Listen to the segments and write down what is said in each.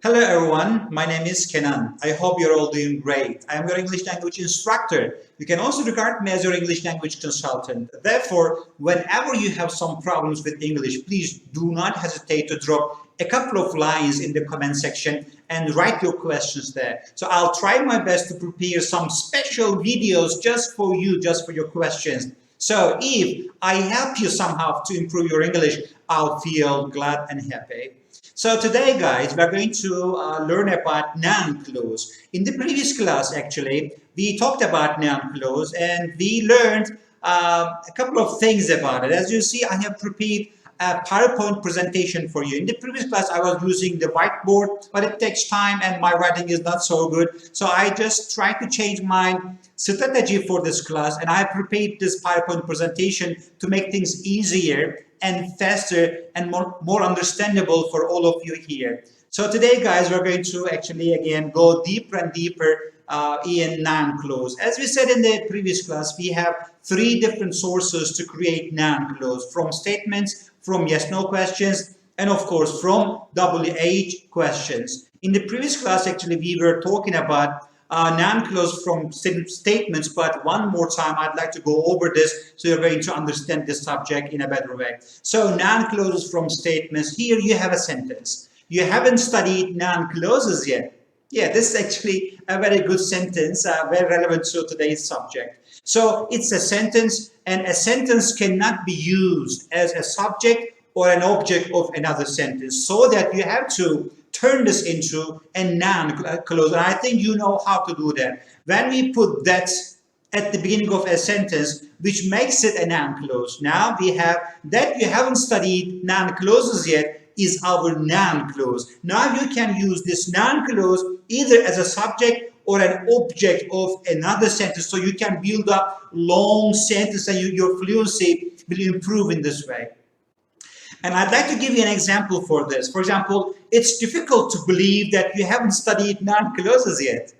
Hello everyone, my name is Kenan. I hope you're all doing great. I am your English language instructor. You can also regard me as your English language consultant. Therefore, whenever you have some problems with English, please do not hesitate to drop a couple of lines in the comment section and write your questions there. So I'll try my best to prepare some special videos just for you, just for your questions. So if I help you somehow to improve your English, I'll feel glad and happy. So today, guys, we're going to learn about noun clause. In the previous class, actually, we talked about noun clause and we learned a couple of things about it. As you see, I have prepared a PowerPoint presentation for you. In the previous class, I was using the whiteboard, but it takes time and my writing is not so good. So I just tried to change my strategy for this class, and I prepared this PowerPoint presentation to make things easier and faster and more understandable for all of you here. So today, guys, we're going to actually again go deeper and deeper in noun clause. As we said in the previous class, we have three different sources to create noun clause: from statements, from yes/no questions, and of course from WH questions. In the previous class, actually, we were talking about noun clause from statements, but one more time I'd like to go over this so you're going to understand this subject in a better way. So noun clauses from statements. Here you have a sentence. You haven't studied noun clauses yet. Yeah, this is actually a very good sentence, very relevant to today's subject. So it's a sentence, and a sentence cannot be used as a subject or an object of another sentence, so that you have to turn this into a noun clause. And I think you know how to do that. When we put that at the beginning of a sentence, which makes it a noun clause. Now we have that you haven't studied noun clauses yet is our noun clause. Now you can use this noun clause either as a subject or an object of another sentence. So you can build up long sentences and your fluency will improve in this way. And I'd like to give you an example for this. For example, it's difficult to believe that you haven't studied noun clauses yet.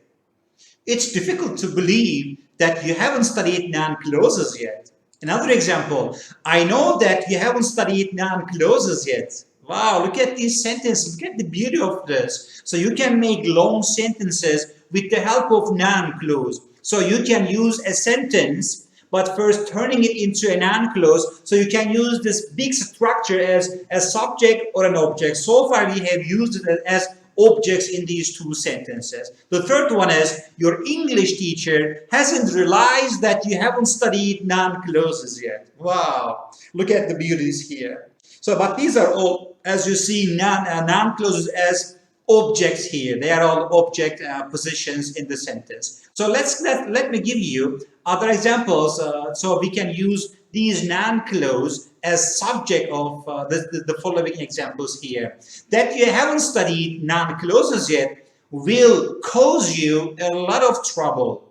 It's difficult to believe that you haven't studied noun clauses yet. Another example, I know that you haven't studied noun clauses yet. Wow, look at these sentences. Look at the beauty of this. So you can make long sentences with the help of noun clause. So you can use a sentence, but first turning it into a noun clause, so you can use this big structure as a subject or an object. So far we have used it as objects in these two sentences. The third one is your English teacher hasn't realized that you haven't studied noun clauses yet. Wow, look at the beauties here. So, but these are all, as you see, noun clauses as objects here. They are all object positions in the sentence. So let me give you other examples so we can use these noun clause as subject of the following examples here. That you haven't studied noun clauses yet will cause you a lot of trouble.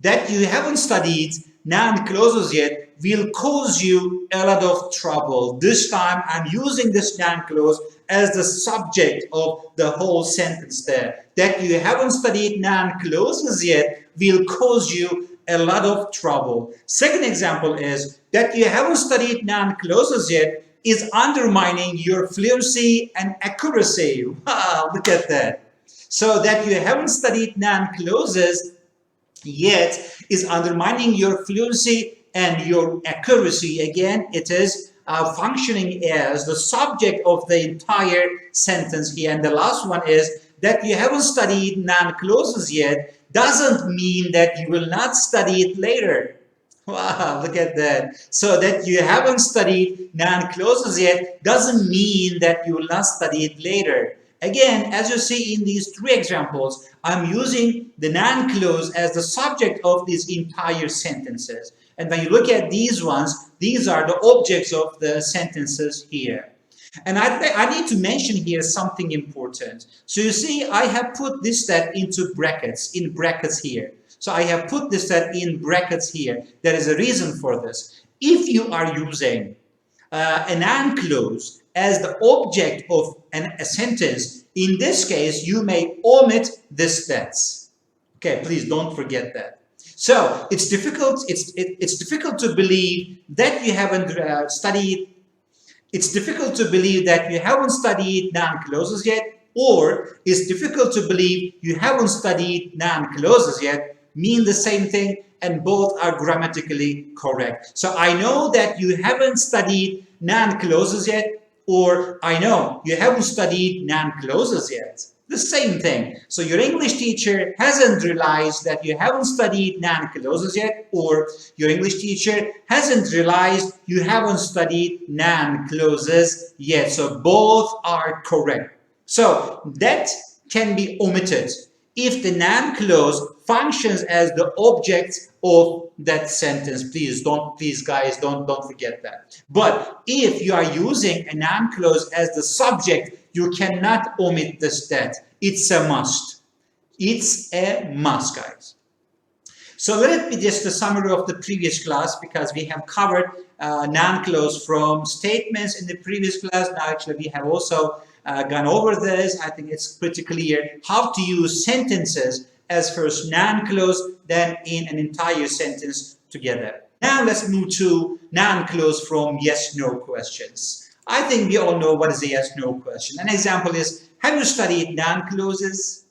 That you haven't studied noun clauses yet will cause you a lot of trouble. This time I'm using this noun clause as the subject of the whole sentence there. That you haven't studied noun clauses yet will cause you a lot of trouble. Second example is that you haven't studied noun clauses yet is undermining your fluency and accuracy. Wow, look at that. So that you haven't studied noun clauses yet is undermining your fluency and your accuracy. Again, it is functioning as the subject of the entire sentence here. And the last one is that you haven't studied noun clauses yet doesn't mean that you will not study it later. Wow, look at that. So that you haven't studied noun clauses yet doesn't mean that you will not study it later. Again, as you see in these three examples, I'm using the noun clause as the subject of these entire sentences. And when you look at these ones, these are the objects of the sentences here. And I need to mention here something important. So you see, I have put this set into brackets, in brackets here. So I have put this set in brackets here. There is a reason for this. If you are using a noun clause as the object of a sentence, in this case, you may omit this tense. Okay, please don't forget that. So it's difficult. It's difficult to believe that you haven't studied. It's difficult to believe that you haven't studied noun clauses yet. or it's difficult to believe you haven't studied noun clauses yet mean the same thing, and both are grammatically correct. So I know that you haven't studied noun clauses yet, or I know you haven't studied noun clauses yet. The same thing. So your English teacher hasn't realized that you haven't studied noun clauses yet, or your English teacher hasn't realized you haven't studied noun clauses yet. So both are correct. So that can be omitted if the noun clause functions as the object of that sentence. Please guys, don't forget that. But if you are using a noun clause as the subject, you cannot omit this that. It's a must. It's a must, guys. So let it be just a summary of the previous class, because we have covered noun clause from statements in the previous class. Now actually we have also gone over this. I think it's pretty clear how to use sentences as first noun clause, then in an entire sentence together. Now let's move to noun clause from yes/no questions. I think we all know what is a yes/no question. An example is, have you studied noun clauses?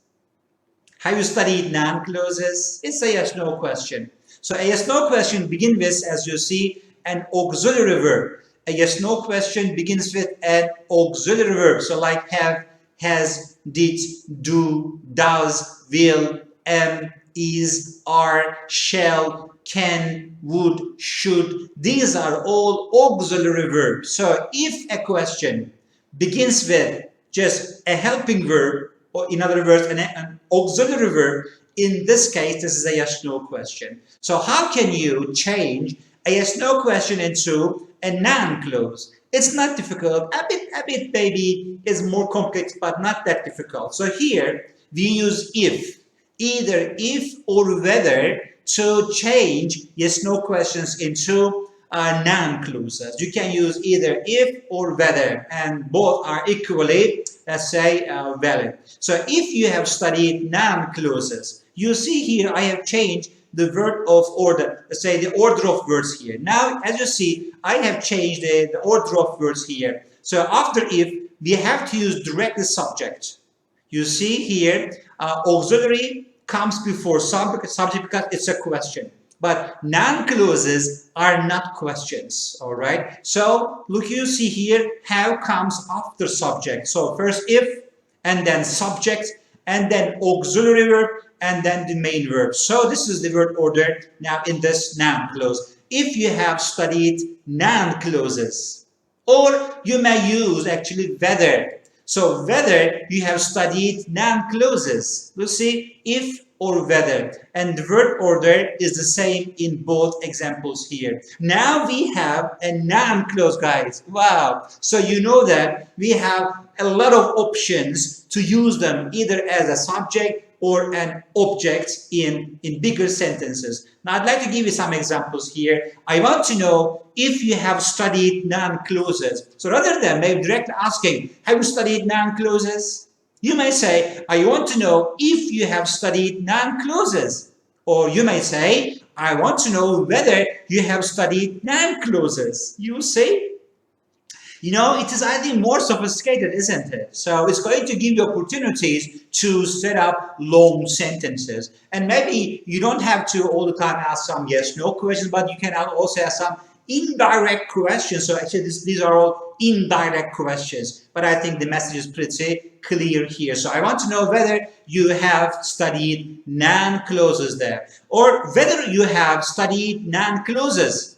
Have you studied noun clauses? It's a yes/no question. So a yes/no question begins with, as you see, an auxiliary verb. A yes/no question begins with an auxiliary verb. So like have, has, did, do, does, will, am, is, are, shall, can, would, should. These are all auxiliary verbs. So if a question begins with just a helping verb, or in other words, an auxiliary verb, in this case, this is a yes/no question. So how can you change a yes/no question into a noun clause? It's not difficult. A bit maybe is more complex, but not that difficult. So here we use if, either if or whether, to change yes/no questions into noun clauses. You can use either if or whether, and both are equally, let's say, valid. So if you have studied noun clauses, you see here I have changed the word of order, let's say the order of words here. Now, as you see, I have changed the order of words here. So after if, we have to use direct the subject. You see here, auxiliary comes before subject because it's a question. But noun clauses are not questions, all right? So look, you see here, have comes after subject. So first if, and then subject, and then auxiliary verb, and then the main verb. So this is the word order now in this noun clause. If you have studied noun clauses, or you may use actually whether. So whether you have studied noun clauses. You see, if or whether, and the word order is the same in both examples here. Now we have a noun clause, guys. Wow. So you know that we have a lot of options to use them either as a subject or an object in bigger sentences. Now I'd like to give you some examples here. I want to know if you have studied noun clauses. So rather than maybe directly asking, have you studied noun clauses? You may say, I want to know if you have studied noun clauses. Or you may say, I want to know whether you have studied noun clauses. You see? You know, it is, I think, more sophisticated, isn't it? So it's going to give you opportunities to set up long sentences. And maybe you don't have to all the time ask some yes/no questions, but you can also ask some indirect questions. So actually, these are all indirect questions. But I think the message is pretty clear here. So I want to know whether you have studied noun clauses there, or whether you have studied noun clauses.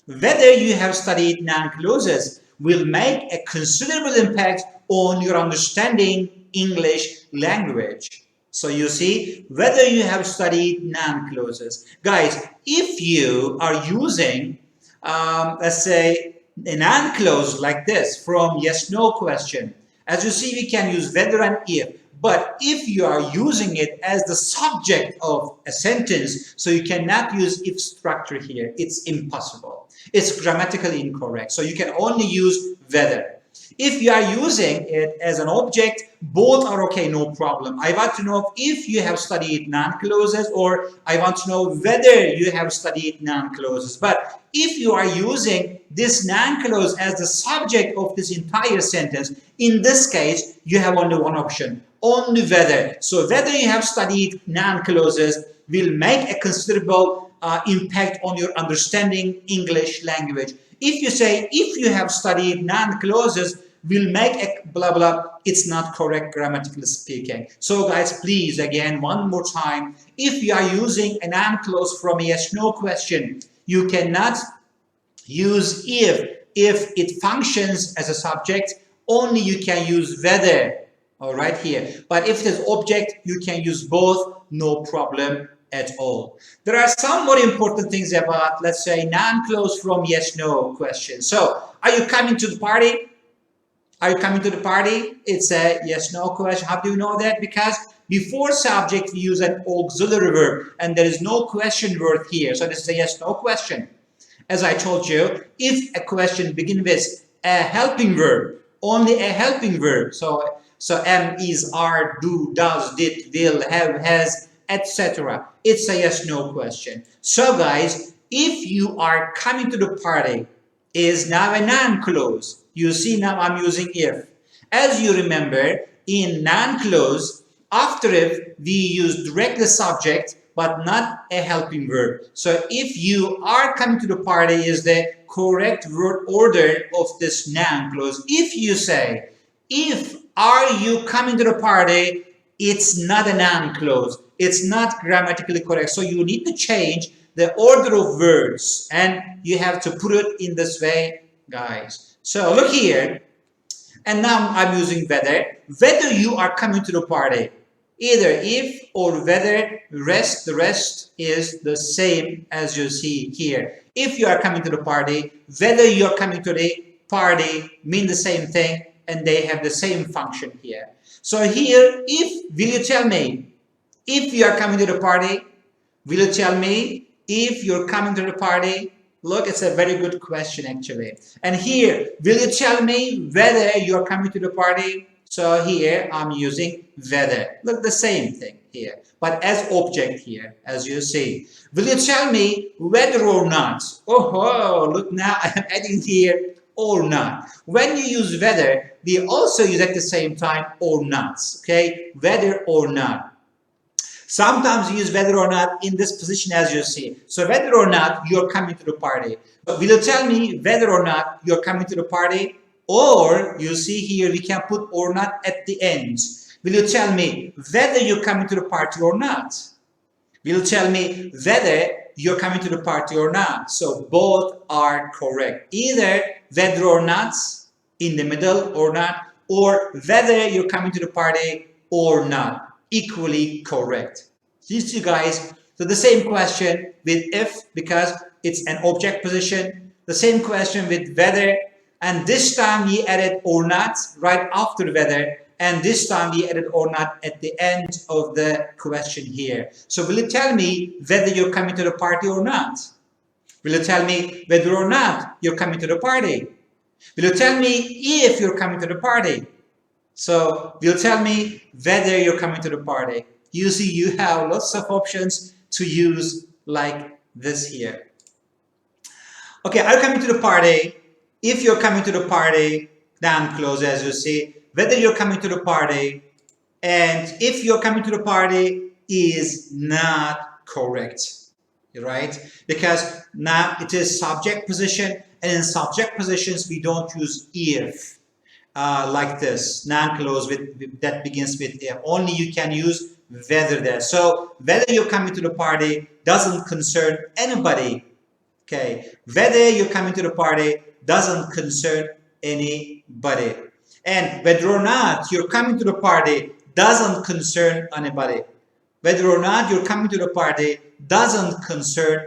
Whether you have studied noun clauses will make a considerable impact on your understanding English language. So you see, whether you have studied noun clauses. Guys, if you are using, let's say, a noun clause like this from yes/no question, as you see, we can use whether and if. But if you are using it as the subject of a sentence, so you cannot use if structure here. It's impossible. It's grammatically incorrect. So you can only use whether. If you are using it as an object, both are okay, no problem. I want to know if you have studied noun clauses, or I want to know whether you have studied noun clauses. But if you are using this noun clause as the subject of this entire sentence, in this case, you have only one option, only whether. So whether you have studied noun clauses will make a considerable impact on your understanding English language. If you say, if you have studied noun clauses, will make a blah blah, it's not correct grammatically speaking. So guys, please, again, one more time, if you are using a noun clause from a yes/no question, you cannot use if it functions as a subject. Only you can use whether, all right, here. But if it is object, you can use both, no problem at all. There are some more important things about, let's say, noun clause from yes/no question. So, are you coming to the party? Are you coming to the party? It's a yes/no question. How do you know that? Because before subject we use an auxiliary verb, and there is no question word here. So this is a yes/no question. As I told you, if a question begins with a helping verb, only a helping verb. So am, is, are, do, does, did, will, have, has, etc. It's a yes/no question. So guys, if you are coming to the party is now a noun clause. You see, now I'm using if. As you remember, in noun clause, after if, we use direct the subject, but not a helping verb. So if you are coming to the party is the correct word order of this noun clause. If you say, if are you coming to the party, it's not a noun clause. It's not grammatically correct. So you need to change the order of words, and you have to put it in this way, guys. So look here, and now I'm using whether. Whether you are coming to the party, either if or whether, the rest is the same as you see here. If you are coming to the party, whether you are coming to the party mean the same thing, and they have the same function here. So here, if, will you tell me, if you are coming to the party, will you tell me if you're coming to the party? Look, it's a very good question actually. And here, will you tell me whether you're coming to the party? So here, I'm using whether. Look, the same thing here, but as object here, as you see. Will you tell me whether or not? Oh, look, now I am adding here or not. When you use whether, we also use at the same time or not. Okay, whether or not. Sometimes you use whether or not in this position, as you see. So whether or not you're coming to the party. Will you tell me whether or not you're coming to the party? Or you see here we can put or not at the end. Will you tell me whether you're coming to the party or not? Will you tell me whether you're coming to the party or not? So both are correct. Either whether or not in the middle or not, or whether you're coming to the party or not. Equally correct. You see, guys, so the same question with if, because it's an object position. The same question with whether, and this time we added or not right after whether, and this time we added or not at the end of the question here. So will you tell me whether you're coming to the party or not? Will you tell me whether or not you're coming to the party? Will you tell me if you're coming to the party? So will you tell me whether you're coming to the party? You see, you have lots of options to use like this here. Okay, are you coming to the party? If you're coming to the party, noun clause, as you see. Whether you're coming to the party, and if you're coming to the party is not correct, right? Because now it is subject position, and in subject positions we don't use if. Like this, noun clause that begins with if. Only you can use whether there. So whether you're coming to the party doesn't concern anybody. Okay, whether you're coming to the party doesn't concern anybody. And whether or not you're coming to the party doesn't concern anybody. Whether or not you're coming to the party doesn't concern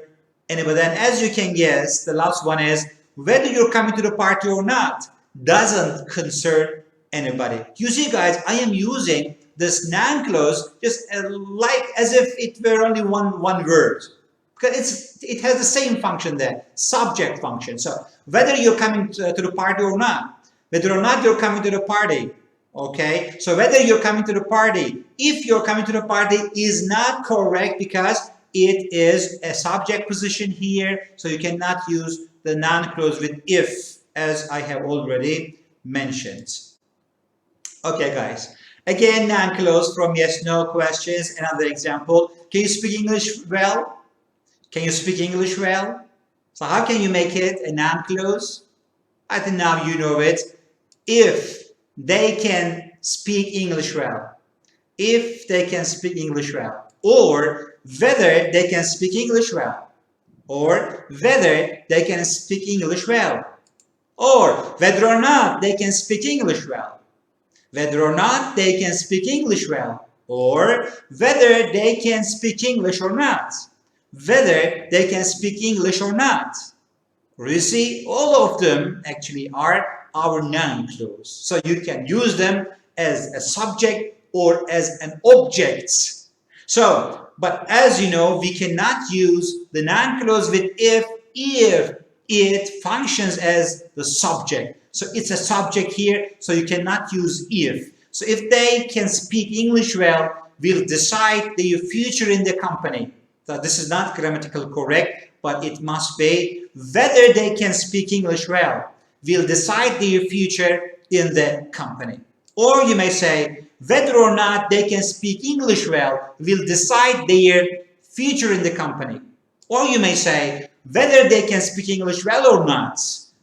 anybody. And as you can guess, the last one is whether you're coming to the party or not doesn't concern anybody. You see, guys, I am using this noun clause just like as if it were only one word, because it has the same function there, subject function. So whether you're coming to the party or not, whether or not you're coming to the party. Okay, so whether you're coming to the party, if you're coming to the party is not correct because it is a subject position here, so you cannot use the noun clause with if, as I have already mentioned. Okay, guys. Again, noun clause from yes, no questions. Another example. Can you speak English well? Can you speak English well? So how can you make it a noun clause? I think now you know it. If they can speak English well. If they can speak English well. Or whether they can speak English well. Or whether they can speak English well. Or whether or not they can speak English well. Whether or not they can speak English well. Or whether they can speak English or not. Whether they can speak English or not. You see, all of them actually are our noun clause. So you can use them as a subject or as an object. So, but as you know, we cannot use the noun clause with if it functions as the subject. So it's a subject here, so you cannot use if. So if they can speak English well, we'll decide their future in the company. So this is not grammatically correct, but it must be whether they can speak English well. We'll decide their future in the company. Or you may say, whether or not they can speak English well, will decide their future in the company. Or you may say, whether they can speak English well or not,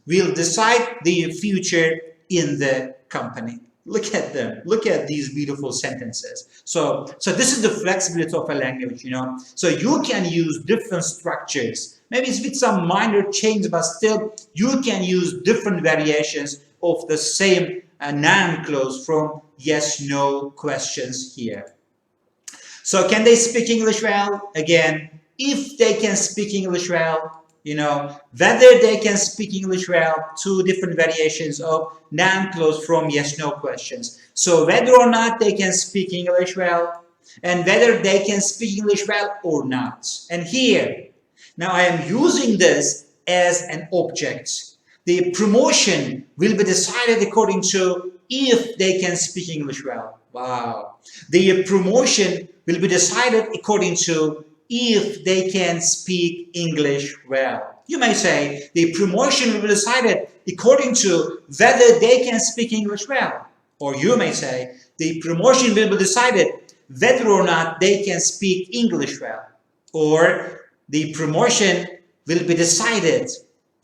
will decide their future in the company. Look at them. Look at these beautiful sentences. So this is the flexibility of a language, you know. So you can use different structures. Maybe it's with some minor change, but still you can use different variations of the same noun clause from yes, no questions here. So can they speak English well? Again, if they can speak English well, you know, whether they can speak English well, two different variations of noun clause from yes, no questions. So whether or not they can speak English well, and whether they can speak English well or not. And here, now I am using this as an object. The promotion will be decided according to if they can speak English well. Wow. The promotion will be decided according to if they can speak English well. You may say the promotion will be decided according to whether they can speak English well. Or you may say the promotion will be decided whether or not they can speak English well. Or the promotion will be decided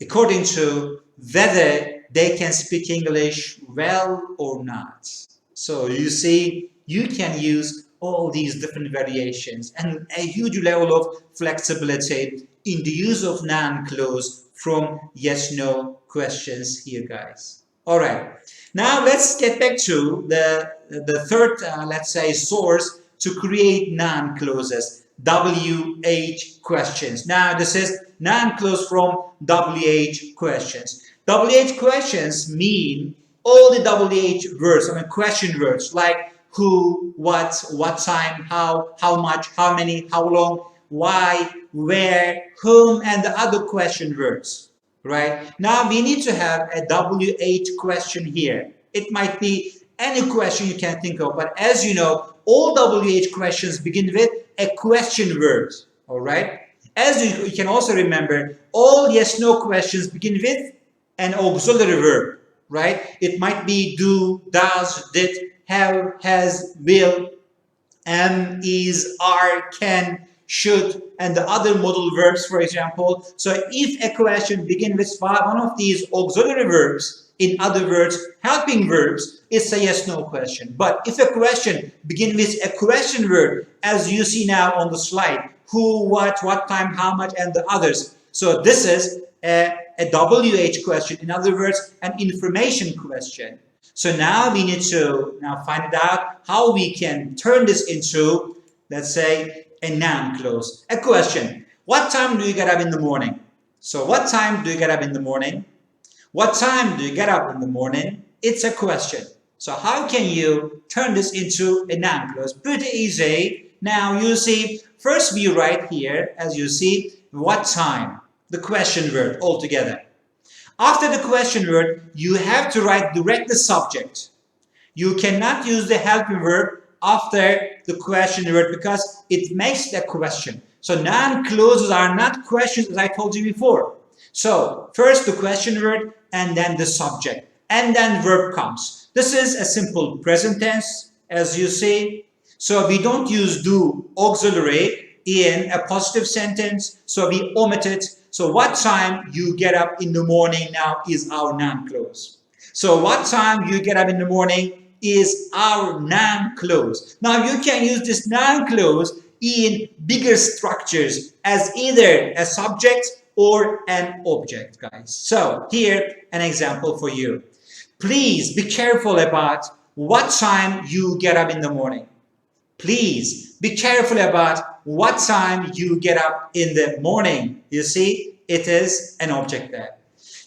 according to whether they can speak English well or not. So you see, you can use all these different variations and a huge level of flexibility in the use of noun clause from yes-no questions here, guys. All right. Now let's get back to the third, let's say, source to create noun clauses, WH questions. Now this is noun clause from WH questions. WH questions mean all the WH words, question words like who, what time, how much, how many, how long, why, where, whom, and the other question words, right? Now we need to have a WH question here. It might be any question you can think of, but as you know, all WH questions begin with a question word, all right? As you can also remember, all yes-no questions begin with an auxiliary verb, right? It might be do, does, did, have, has, will, am, is, are, can, should, and the other modal verbs, for example. So if a question begins with one of these auxiliary verbs, in other words, helping verbs, it's a yes-no question. But if a question begins with a question word, as you see now on the slide, who, what time, how much, and the others. So this is a WH question, in other words, an information question. So now we need to find out how we can turn this into, let's say, a noun clause. A question. What time do you get up in the morning? So what time do you get up in the morning? What time do you get up in the morning? It's a question. So how can you turn this into a noun clause? Pretty easy. Now you see, first we write here, as you see, what time, the question word altogether. After the question word, you have to write direct the subject. You cannot use the helping verb after the question word because it makes the question. So noun clauses are not questions, as I told you before. So first the question word and then the subject and then verb comes. This is a simple present tense, as you see. So we don't use do auxiliary in a positive sentence, so we omit it. So what time you get up in the morning now is our noun clause. So what time you get up in the morning is our noun clause. Now you can use this noun clause in bigger structures as either a subject or an object, guys. So here an example for you. Please be careful about what time you get up in the morning. Please be careful about what time you get up in the morning. You see, it is an object there.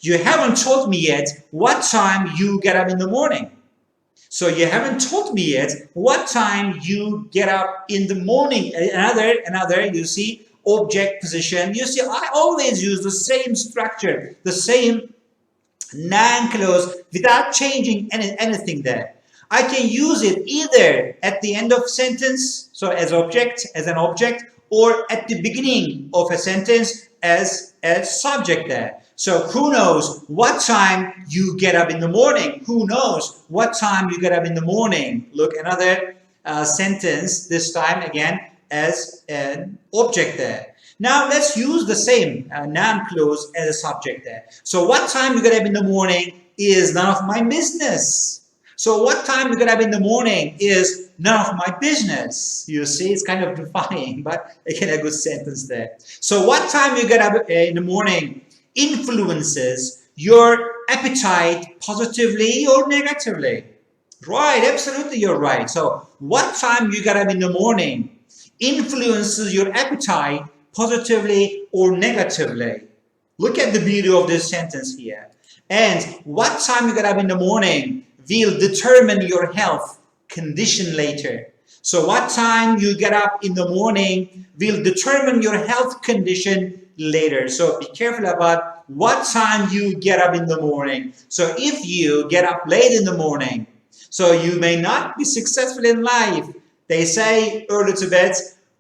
You haven't told me yet what time you get up in the morning. So you haven't told me yet what time you get up in the morning. Another, you see, object position. You see, I always use the same structure, the same noun clause without changing anything there. I can use it either at the end of sentence, so as an object, or at the beginning of a sentence as a subject there. So who knows what time you get up in the morning? Who knows what time you get up in the morning? Look, another sentence, this time again as an object there. Now let's use the same noun clause as a subject there. So what time you get up in the morning is none of my business. So what time you get up in the morning is none of my business. You see, it's kind of defying, but again, a good sentence there. So what time you get up in the morning influences your appetite positively or negatively. Right, absolutely, you're right. So what time you get up in the morning influences your appetite positively or negatively. Look at the beauty of this sentence here. And what time you get up in the morning will determine your health condition later. So what time you get up in the morning will determine your health condition later. So be careful about what time you get up in the morning. So if you get up late in the morning, so you may not be successful in life. They say early to bed,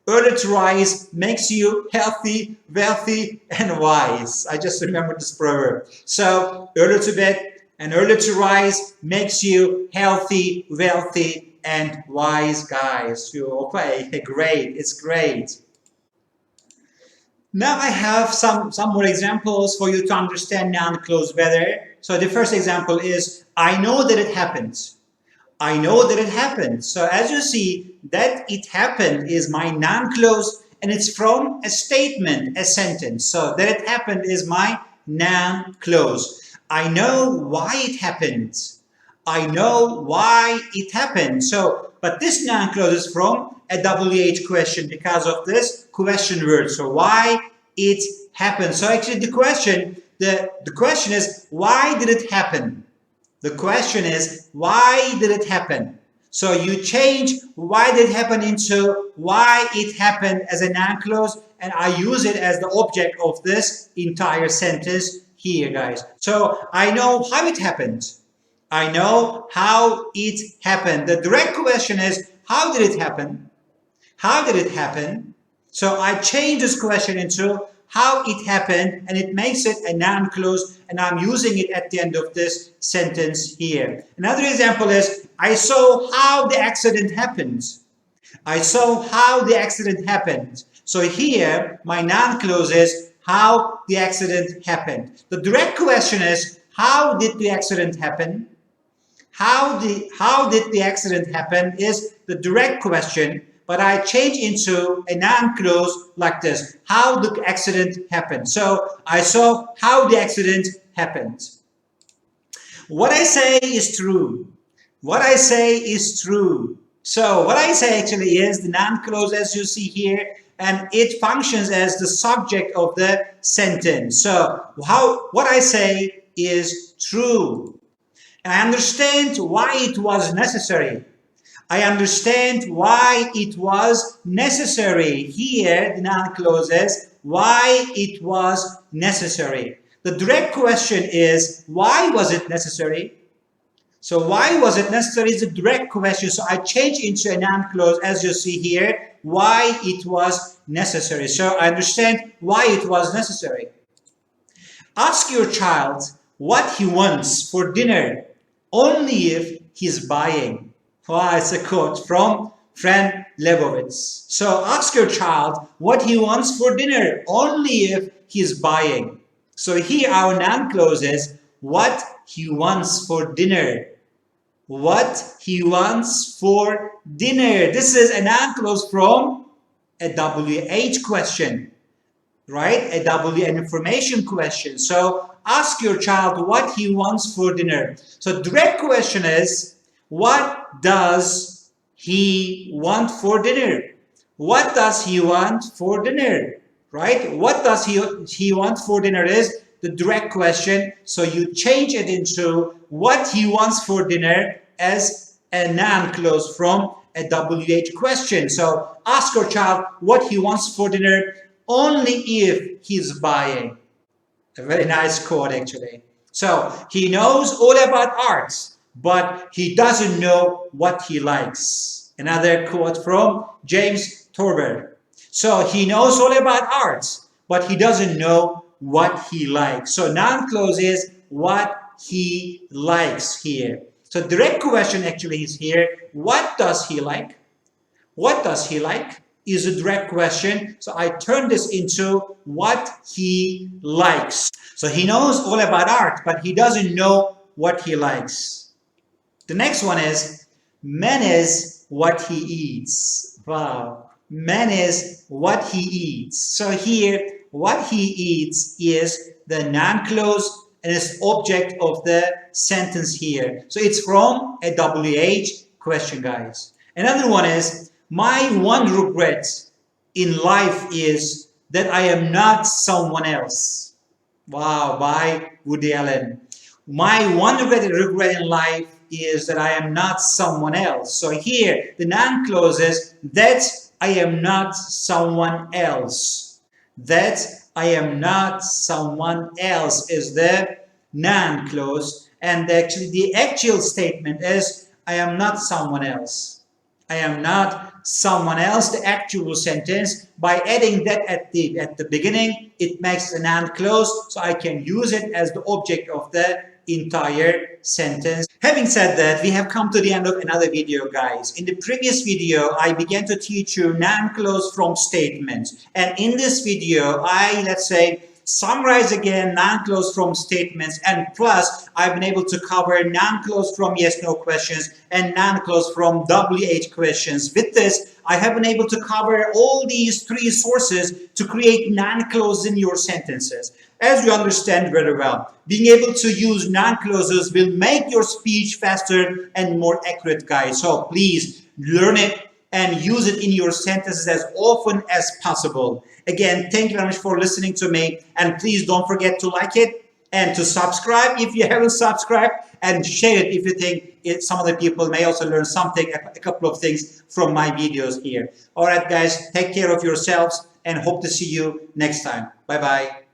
early to rise makes you healthy, wealthy, and wise. I just remember this proverb. So early to bed and early to rise makes you healthy, wealthy, and wise, guys. Okay, great. It's great. Now I have some more examples for you to understand noun clause better. So the first example is, I know that it happened. I know that it happened. So as you see, that it happened is my noun clause, and it's from a statement, a sentence. So that it happened is my noun clause. I know why it happened. I know why it happened. So, but this noun clause is from a WH question because of this question word. So why it happened. So actually the question is, why did it happen? The question is, why did it happen? So you change why did it happen into why it happened as a noun clause, and I use it as the object of this entire sentence here, guys. So I know how it happened. I know how it happened. The direct question is, how did it happen? How did it happen? So I change this question into how it happened, and it makes it a noun clause, and I'm using it at the end of this sentence here. Another example is, I saw how the accident happened. I saw how the accident happened. So here, my noun clause is how the accident happened. The direct question is, how did the accident happen? How did the accident happen is the direct question, but I change into a noun clause like this. How the accident happened. So I saw how the accident happened. What I say is true. What I say is true. So what I say actually is the noun clause, as you see here, and it functions as the subject of the sentence. So what I say is true. And I understand why it was necessary. I understand why it was necessary. Here, the noun clause is why it was necessary. The direct question is, why was it necessary? So why was it necessary is a direct question. So I change into a noun clause, as you see here, why it was necessary. So I understand why it was necessary. Ask your child what he wants for dinner only if he's buying. Wow, it's a quote from Fran Lebowitz. So ask your child what he wants for dinner only if he's buying. So here our noun clause is what he wants for dinner. What he wants for dinner. This is a noun clause from a WH question, right? An information question. So ask your child what he wants for dinner. So direct question is, what does he want for dinner? What does he want for dinner? Right? What does he want for dinner is the direct question. So you change it into what he wants for dinner as a noun clause from a WH question. So ask your child what he wants for dinner only if he's buying. A very nice quote, actually. So he knows all about art, but he doesn't know what he likes. Another quote from James Torber. So he knows all about art, but he doesn't know what he likes. So noun clause is what he likes here. So direct question actually is here, what does he like? What does he like is a direct question. So I turn this into what he likes. So he knows all about art, but he doesn't know what he likes. The next one is, man is what he eats. Wow. Man is what he eats. So here, what he eats is the noun clause and is object of the sentence here. So it's from a WH question, guys. Another one is, my one regret in life is that I am not someone else. Wow, by Woody Allen. My one regret in life is that I am not someone else. So here, the noun clause is that I am not someone else. That I am not someone else is the noun clause. And actually, the actual statement is, I am not someone else. I am not someone else, the actual sentence. By adding that at the beginning, it makes a noun clause, so I can use it as the object of the entire sentence. Having said that, we have come to the end of another video, guys. In the previous video, I began to teach you noun clause from statements. And in this video, let's say, summarize again noun clause from statements, and plus I've been able to cover noun clause from yes/no questions and noun clause from WH questions. With this, I have been able to cover all these three sources to create noun clauses in your sentences. As you understand very well, being able to use noun clauses will make your speech faster and more accurate, guys. So please learn it and use it in your sentences as often as possible. Again, thank you very much for listening to me, and please don't forget to like it and to subscribe if you haven't subscribed, and share it if you think some other people may also learn something, a couple of things from my videos here. All right, guys, take care of yourselves and hope to see you next time. Bye-bye.